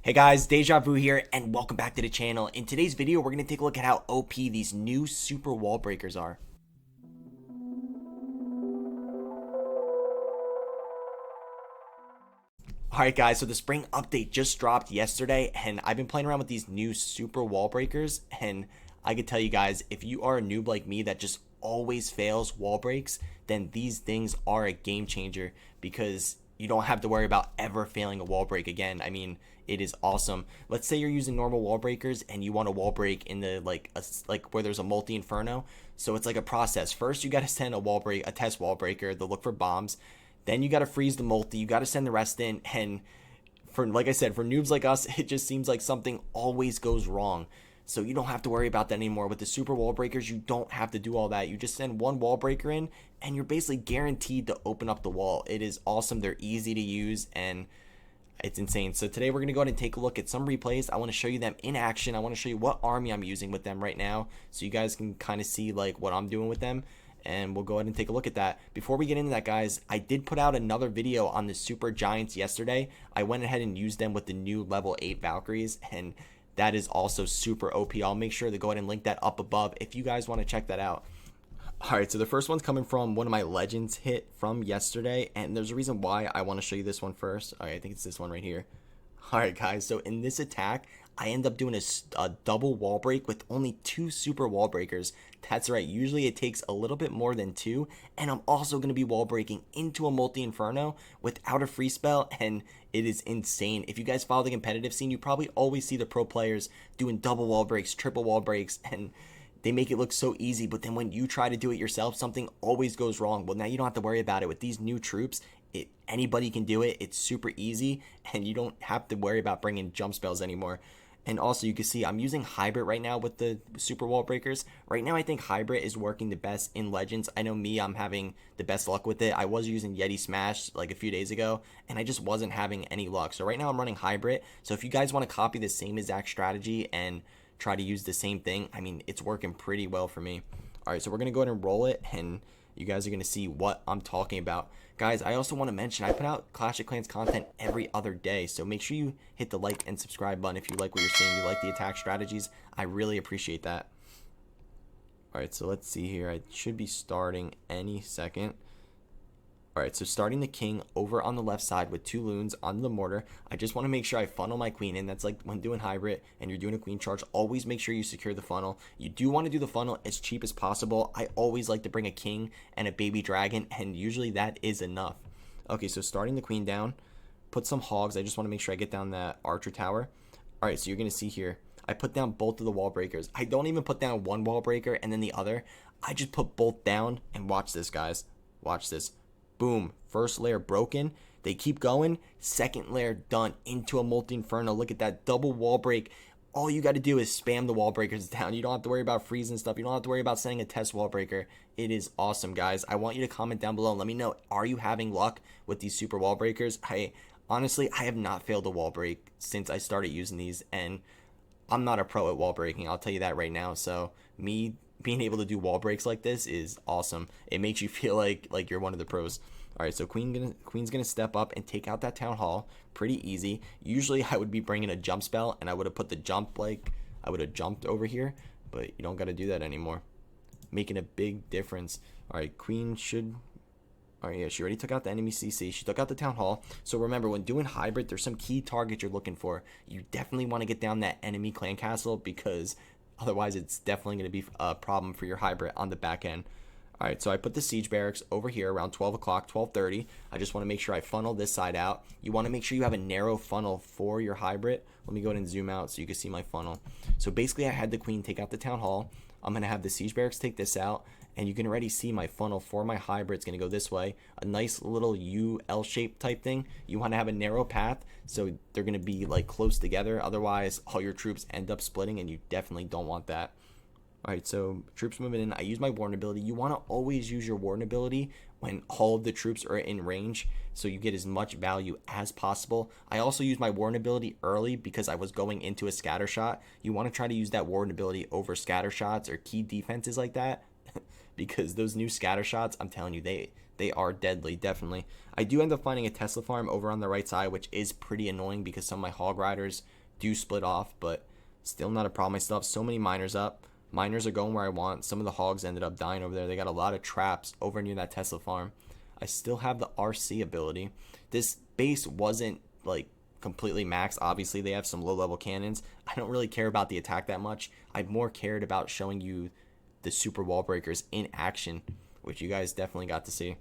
Hey guys, Deja Vu here, and welcome back to the channel. In today's video, we're going to take a look at how OP these new super wall breakers are. Alright guys, so the spring update just dropped yesterday, and I've been playing around with these new super wall breakers, and I can tell you guys, if you are a noob like me that just always fails wall breaks, then these things are a game changer because you don't have to worry about ever failing a wall break again. I mean, it is awesome. Let's say you're using normal wall breakers and you want a wall break in the like where there's a multi inferno. So it's like a process. First, you got to send a test wall breaker to look for bombs. Then you got to freeze the multi. You got to send the rest in. And for, like I said, for noobs like us, it just seems like something always goes wrong. So you don't have to worry about that anymore. With the super wall breakers, you don't have to do all that. You just send one wall breaker in and you're basically guaranteed to open up the wall. It is awesome. They're easy to use and it's insane. So today we're going to go ahead and take a look at some replays. I want to show you them in action. I want to show you what army I'm using with them right now so you guys can kind of see like what I'm doing with them. And we'll go ahead and take a look at that. Before we get into that, guys, I did put out another video on the super giants yesterday. I went ahead and used them with the new level 8 Valkyries, and that is also super OP. I'll make sure to go ahead and link that up above if you guys want to check that out. Alright, so the first one's coming from one of my legends hit from yesterday, and there's a reason why I want to show you this one first. Alright, I think it's this one right here. Alright guys, so in this attack, I end up doing a double wall break with only 2 super wall breakers. That's right, usually it takes a little bit more than 2, and I'm also going to be wall breaking into a multi-inferno without a free spell, and it is insane. If you guys follow the competitive scene, you probably always see the pro players doing double wall breaks, triple wall breaks, and they make it look so easy, but then when you try to do it yourself, something always goes wrong. Well, now you don't have to worry about it. With these new troops, anybody can do it. It's super easy, and you don't have to worry about bringing jump spells anymore. And also, you can see I'm using Hybrid right now with the super wall breakers. Right now, I think Hybrid is working the best in Legends. I know me, I'm having the best luck with it. I was using Yeti Smash like a few days ago, and I just wasn't having any luck. So right now, I'm running Hybrid. So if you guys want to copy the same exact strategy and try to use the same thing, I mean, it's working pretty well for me. All right, so we're going to go ahead and roll it, and you guys are going to see what I'm talking about. Guys, I also want to mention I put out Clash of Clans content every other day, so make sure you hit the like and subscribe button if you like what you're seeing, you like the attack strategies. I really appreciate that. All right, so let's see here. I should be starting any second. Alright, so starting the king over on the left side with 2 loons on the mortar. I just want to make sure I funnel my queen in. That's like when doing hybrid and you're doing a queen charge, always make sure you secure the funnel. You do want to do the funnel as cheap as possible. I always like to bring a king and a baby dragon, and usually that is enough. Okay, so starting the queen down, put some hogs. I just want to make sure I get down that archer tower. Alright, so you're going to see here, I put down both of the wall breakers. I don't even put down one wall breaker and then the other. I just put both down, and watch this, guys. Watch this. Boom, first layer broken. They keep going, second layer done into a multi-inferno. Look at that double wall break. All you got to do is spam the wall breakers down. You don't have to worry about freezing stuff. You don't have to worry about sending a test wall breaker. It is awesome, guys. I want you to comment down below and let me know, are you having luck with these super wall breakers? Honestly, I have not failed a wall break since I started using these, and I'm not a pro at wall breaking, I'll tell you that right now. So me being able to do wall breaks like this is awesome. It makes you feel like you're one of the pros. All right, so queen's gonna step up and take out that town hall. Pretty easy. Usually I would be bringing a jump spell, and I would have put the jump, like I would have jumped over here, but you don't got to do that anymore. Making a big difference. All right, queen should. All right, yeah, she already took out the enemy CC. She took out the town hall. So remember, when doing hybrid, there's some key targets you're looking for. You definitely want to get down that enemy clan castle, because otherwise it's definitely going to be a problem for your hybrid on the back end. All right, so I put the siege barracks over here around 12 o'clock, 12:30. I just want to make sure I funnel this side out. You want to make sure you have a narrow funnel for your hybrid. Let me go ahead and zoom out so you can see my funnel. So basically, I had the queen take out the town hall. I'm going to have the siege barracks take this out, and you can already see my funnel for my hybrid. It's going to go this way, a nice little U-L-shaped type thing. You want to have a narrow path so they're going to be like close together. Otherwise, all your troops end up splitting, and you definitely don't want that. Alright, so troops moving in. I use my warden ability. You want to always use your warden ability when all of the troops are in range, so you get as much value as possible. I also use my warden ability early because I was going into a scatter shot. You want to try to use that warden ability over scatter shots or key defenses like that, because those new scatter shots, I'm telling you, they They are deadly, definitely. I do end up finding a Tesla farm over on the right side, which is pretty annoying because some of my hog riders do split off, but still not a problem. I still have so many miners up. Miners are going where I want. Some of the hogs ended up dying over there. They got a lot of traps over near that Tesla farm. I still have the RC ability. This base wasn't like completely maxed. Obviously, they have some low level cannons. I don't really care about the attack that much. I more cared about showing you the super wall breakers in action, which you guys definitely got to see.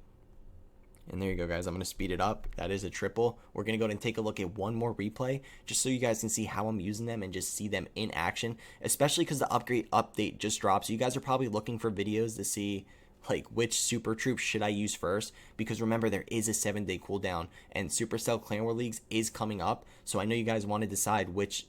And there you go, guys. I'm going to speed it up. That is a triple. We're going to go ahead and take a look at one more replay just so you guys can see how I'm using them and just see them in action, especially because the upgrade update just dropped. So you guys are probably looking for videos to see like which super troops should I use first, because remember there is a 7-day cooldown and Supercell Clan War Leagues is coming up. So I know you guys want to decide which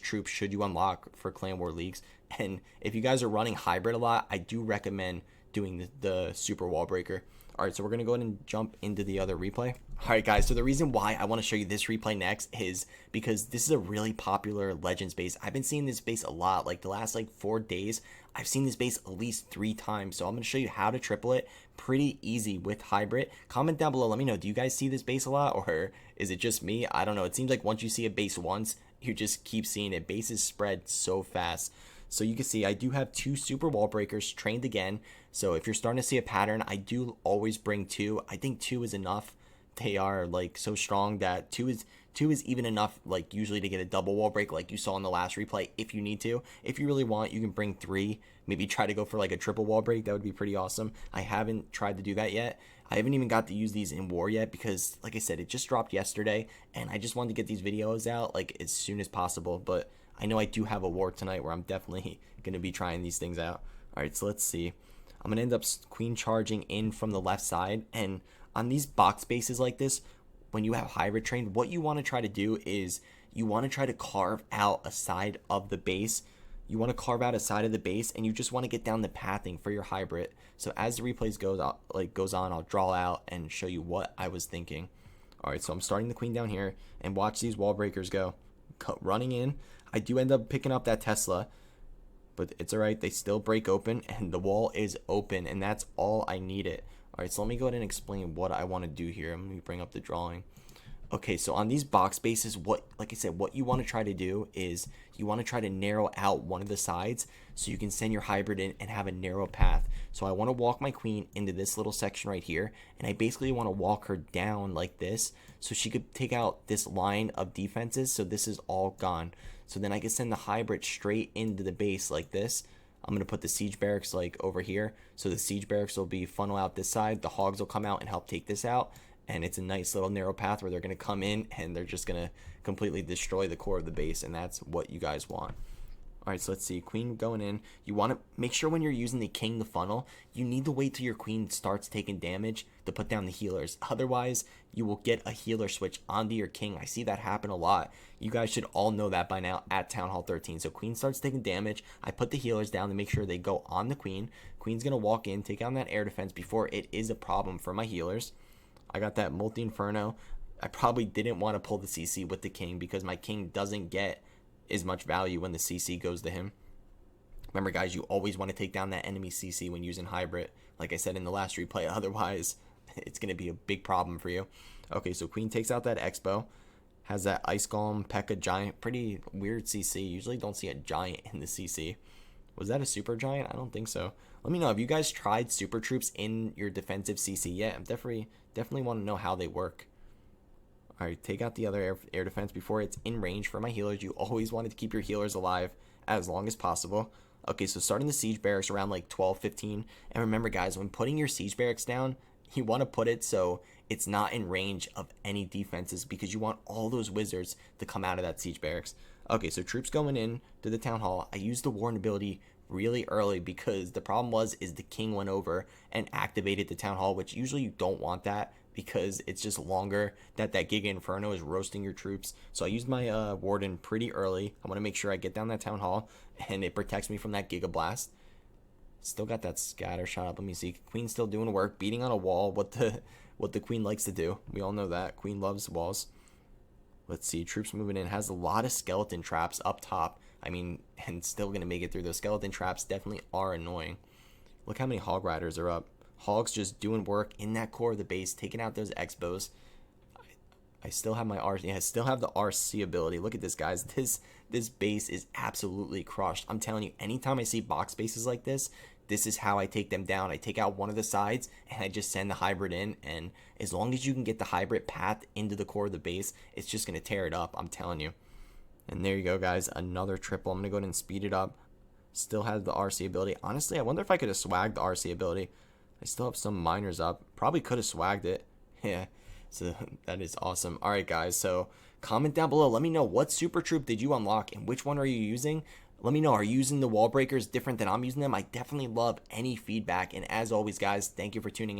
troops should you unlock for Clan War Leagues. And if you guys are running hybrid a lot, I do recommend doing the super wall breaker. All right, so we're going to go ahead and jump into the other replay. All right, guys, so the reason why I want to show you this replay next is because this is a really popular Legends base. I've been seeing this base a lot. Like the last 4 days, I've seen this base at least 3 times. So I'm going to show you how to triple it. Pretty easy with hybrid. Comment down below. Let me know. Do you guys see this base a lot, or is it just me? I don't know. It seems like once you see a base once, you just keep seeing it. Bases spread so fast. So you can see I do have 2 super wall breakers trained again. So if you're starting to see a pattern, I do always bring 2. I think 2 is enough. They are so strong that 2 is even enough, usually to get a double wall break like you saw in the last replay if you need to. If you really want, you can bring 3. Maybe try to go for a triple wall break. That would be pretty awesome. I haven't tried to do that yet. I haven't even got to use these in war yet because, like I said, it just dropped yesterday and I just wanted to get these videos out as soon as possible. But I know I do have a war tonight where I'm definitely going to be trying these things out. All right, so let's see. I'm going to end up queen charging in from the left side. And on these box bases like this, when you have hybrid trained, what you want to try to do is you want to try to carve out a side of the base. You want to carve out a side of the base and you just want to get down the pathing for your hybrid. So as the replays goes on, I'll draw out and show you what I was thinking. All right, so I'm starting the queen down here and watch these wall breakers go. Running in. I do end up picking up that Tesla, but it's all right. They still break open and the wall is open, and that's all I needed. All right, so let me go ahead and explain what I want to do here. Let me bring up the drawing. Okay, so on these box bases, like I said, what you want to try to do is you want to try to narrow out one of the sides so you can send your hybrid in and have a narrow path. So I want to walk my queen into this little section right here, and I basically want to walk her down like this so she could take out this line of defenses. So this is all gone. So then I can send the hybrid straight into the base like this. I'm going to put the siege barracks over here. So the siege barracks will be funnel out this side. The hogs will come out and help take this out. And it's a nice little narrow path where they're going to come in and they're just going to completely destroy the core of the base. And that's what you guys want. All right, so let's see. Queen going in. You want to make sure when you're using the king to funnel, you need to wait till your queen starts taking damage to put down the healers. Otherwise, you will get a healer switch onto your king. I see that happen a lot. You guys should all know that by now at Town Hall 13. So queen starts taking damage. I put the healers down to make sure they go on the queen. Queen's going to walk in, take on that air defense before it is a problem for my healers. I got that multi-inferno. I probably didn't want to pull the CC with the king because my king doesn't get as much value when the CC goes to him. Remember, guys, you always want to take down that enemy CC when using hybrid, like I said in the last replay. Otherwise, it's going to be a big problem for you. Okay, so queen takes out that Expo. Has that Ice Golem, P.E.K.K.A Giant. Pretty weird CC. Usually don't see a giant in the CC. Was that a super giant? I don't think so. Let me know. Have you guys tried super troops in your defensive CC yet? I'm definitely want to know how they work. All right, take out the other air defense before it's in range for my healers. You always wanted to keep your healers alive as long as possible. Okay, so starting the siege barracks around 12, 15. And remember, guys, when putting your siege barracks down, you want to put it so it's not in range of any defenses because you want all those wizards to come out of that siege barracks. Okay, so troops going in to the town hall. I used the warden ability really early because the problem is the king went over and activated the town hall, which usually you don't want that because it's just longer that Giga Inferno is roasting your troops. So I used my warden pretty early. I want to make sure I get down that town hall and it protects me from that Giga Blast. Still got that scatter shot up. Let me see. Queen's still doing work, beating on a wall. What the queen likes to do. We all know that. Queen loves walls. Let's see. Troops moving in. Has a lot of skeleton traps up top. I mean, and still going to make it through. Those skeleton traps definitely are annoying. Look how many hog riders are up. Hogs just doing work in that core of the base, taking out those X-bows. I still have my R. Yeah, I still have the RC ability. Look at this, guys. This base is absolutely crushed. I'm telling you, anytime I see box bases like this is how I take them down. I take out one of the sides and I just send the hybrid in. And as long as you can get the hybrid path into the core of the base, it's just gonna tear it up. I'm telling you. And there you go, guys. Another triple. I'm gonna go ahead and speed it up. Still have the RC ability. Honestly, I wonder if I could have swagged the RC ability. I still have some miners up. Probably could have swagged it. Yeah. So that is awesome. All right, guys. So comment down below. Let me know what super troop did you unlock and which one are you using. Let me know. Are you using the wall breakers different than I'm using them? I definitely love any feedback. And as always, guys, thank you for tuning in.